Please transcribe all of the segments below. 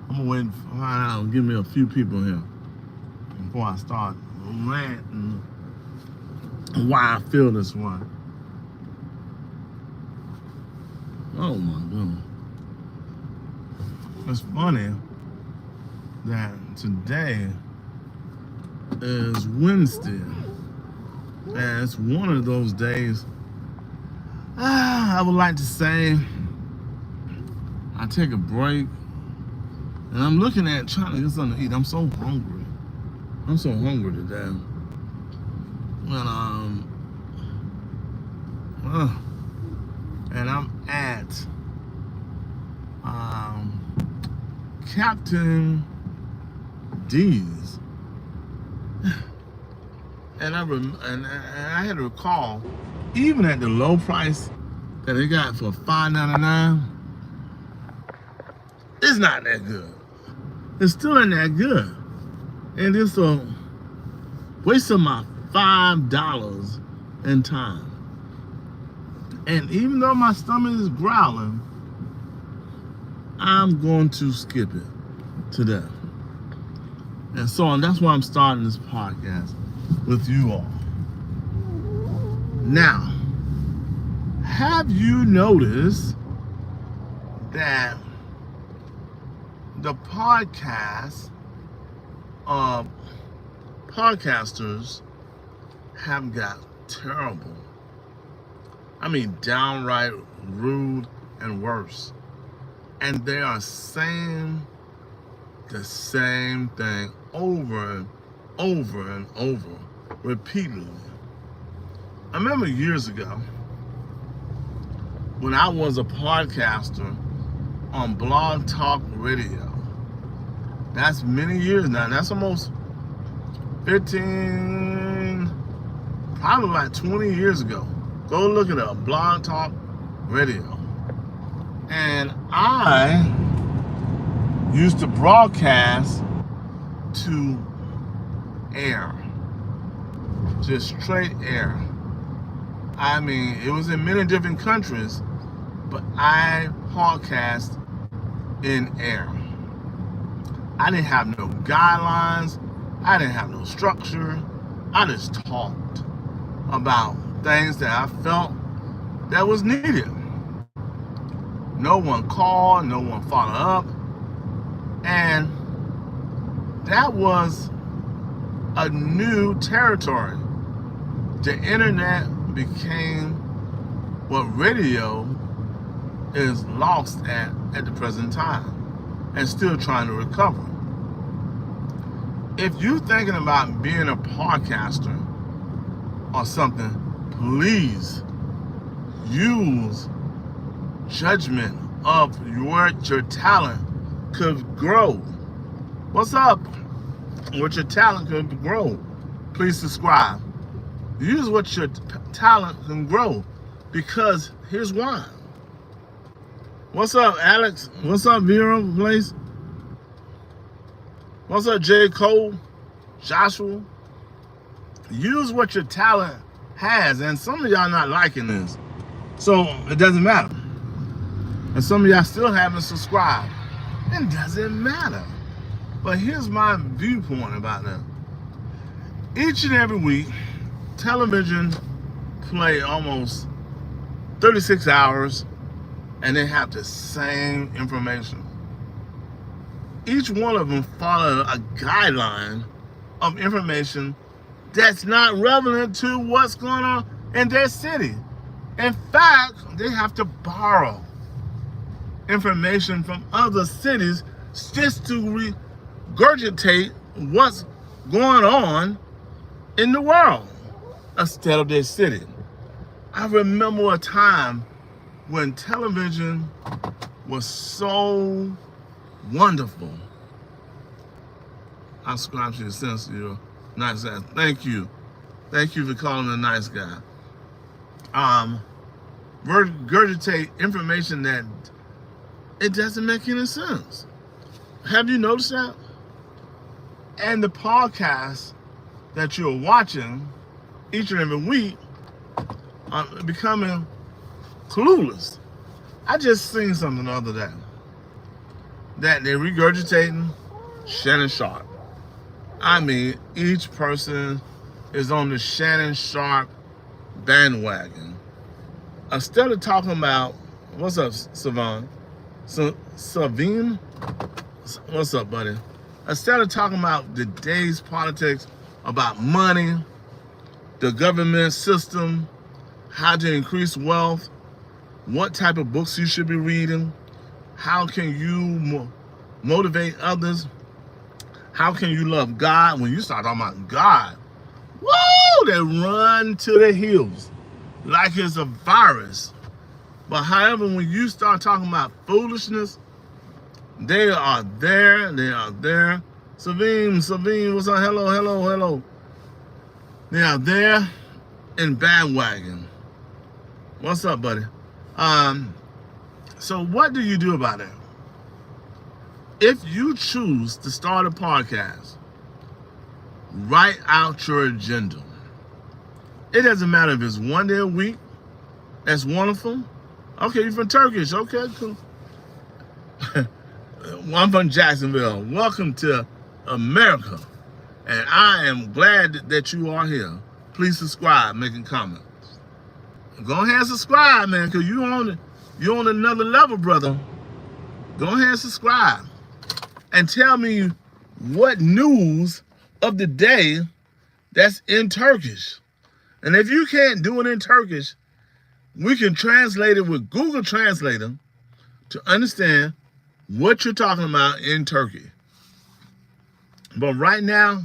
I'm gonna wait and find out. Give me a few people here before I start ranting why I feel this way. Oh my goodness. It's funny that today is Wednesday. And it's one of those days I would like to say I take a break and I'm looking at trying to get something to eat. I'm so hungry. I'm so hungry today. And I'm at Captain D's, and I had to recall, even at the low price that they got for $5.99, it's not that good. It's still not that good, and it's a waste of my $5 in time. And even though my stomach is growling, I'm going to skip it today. And so that's why I'm starting this podcast with you all. Now, have you noticed that the podcasters have got terrible? I mean, downright rude and worse. And they are saying the same thing over and over and over, repeatedly. I remember years ago when I was a podcaster on Blog Talk Radio. That's many years now. That's almost 15, probably like 20 years ago. Go look it up, Blog Talk Radio. And I used to broadcast to air, just straight air. I mean, it was in many different countries, but I podcast in air. I didn't have no guidelines. I didn't have no structure. I just talked about things that I felt that was needed. No one called, no one followed up, and that was a new territory. The internet became what radio is lost at the present time and still trying to recover. If you're thinking about being a podcaster or something, please use judgment of your talent could grow. What's up? What your talent could grow. Please subscribe. Use what your talent can grow, because here's why. What's up, Alex? What's up, Vera Blaze? What's up, J. Cole? Joshua? Use what your talent has, and some of y'all not liking this, so it doesn't matter. And some of y'all still haven't subscribed. It doesn't matter. But here's my viewpoint about that. Each and every week, television play almost 36 hours, and they have the same information. Each one of them follow a guideline of information that's not relevant to what's going on in their city. In fact, they have to borrow information from other cities just to regurgitate what's going on in the world instead of their city. I remember a time when television was so wonderful. I subscribe to your sense of your nice guy. Thank you. Thank you for calling me a nice guy. Regurgitate information that it doesn't make any sense. Have you noticed that? And the podcast that you're watching each and every week are becoming clueless. I just seen something the other day. that they're regurgitating Shannon Sharp. I mean, each person is on the Shannon Sharp bandwagon. Instead of talking about, what's up, Savon? Savine? What's up, buddy? Instead of talking about the day's politics, about money, the government system, how to increase wealth, what type of books you should be reading, how can you motivate others, how can you love God? When you start talking about God, woo, they run to the hills like it's a virus. But however, when you start talking about foolishness, they are there. They are there. Savine, what's up? Hello. They are there in bandwagon. What's up, buddy? So what do you do about it? If you choose to start a podcast, write out your agenda. It doesn't matter if it's one day a week. That's wonderful. Okay, you're from Turkish. Okay, cool. I'm from Jacksonville. Welcome to America. And I am glad that you are here. Please subscribe, making comments. Go ahead and subscribe, man, because you're on another level, brother. Go ahead and subscribe. And tell me what news of the day that's in Turkish. And if you can't do it in Turkish, we can translate it with Google Translator to understand what you're talking about in Turkey. But right now,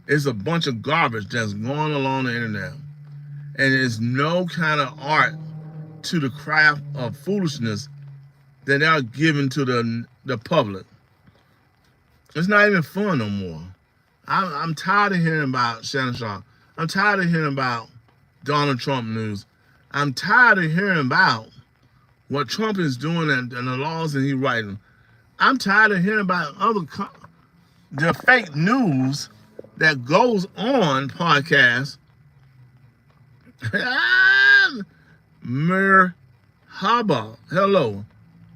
it's a bunch of garbage that's going along the internet. And there's no kind of art to the craft of foolishness that they are giving to the public. It's not even fun no more. I'm tired of hearing about Shannon Sharp. I'm tired of hearing about Donald Trump news. I'm tired of hearing about what Trump is doing and the laws that he's writing. I'm tired of hearing about the fake news that goes on podcasts. Merhaba. Hello.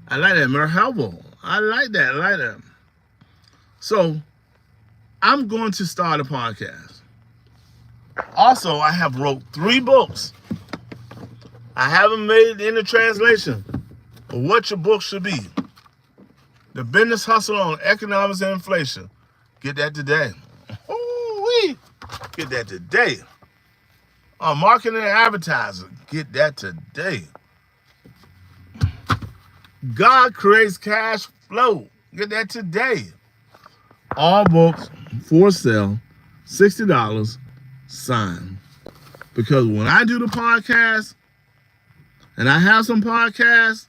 I like that. Merhaba. I like that. So, I'm going to start a podcast. Also, I have wrote 3 books. I haven't made it into translation of what your book should be. The Business Hustle on Economics and Inflation. Get that today. Ooh-wee. Get that today. On Marketing and Advertising. Get that today. God Creates Cash Flow. Get that today. All books for sale, $60, signed. Because when I do the podcast, and I have some podcasts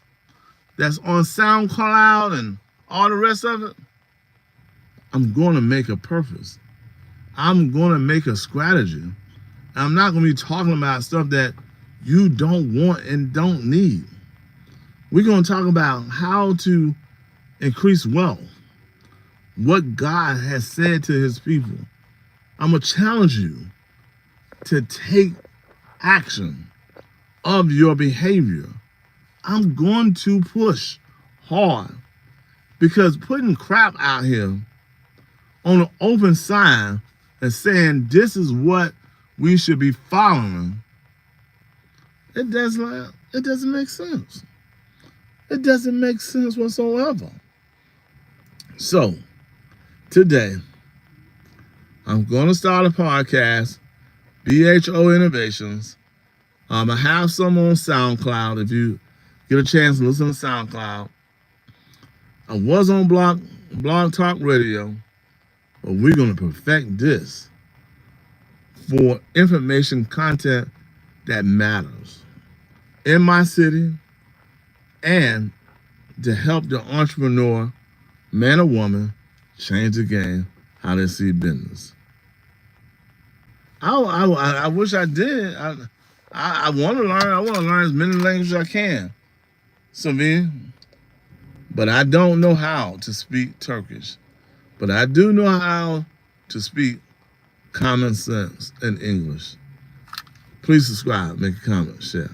that's on SoundCloud and all the rest of it, I'm going to make a purpose. I'm going to make a strategy. I'm not going to be talking about stuff that you don't want and don't need. We're going to talk about how to increase wealth, what God has said to his people. I'm going to challenge you to take action of your behavior. I'm going to push hard because putting crap out here on an open sign and saying this is what we should be following, it doesn't make sense. It doesn't make sense whatsoever. So, today, I'm going to start a podcast, BHO Innovations. I have some on SoundCloud. If you get a chance to listen to SoundCloud. I was on Blog Talk Radio, but we're going to perfect this for information content that matters in my city and to help the entrepreneur, man or woman, change the game, how they see business. I wish I did. I want to learn. I want to learn as many languages as I can. But I don't know how to speak Turkish. But I do know how to speak common sense in English. Please subscribe, make a comment, share.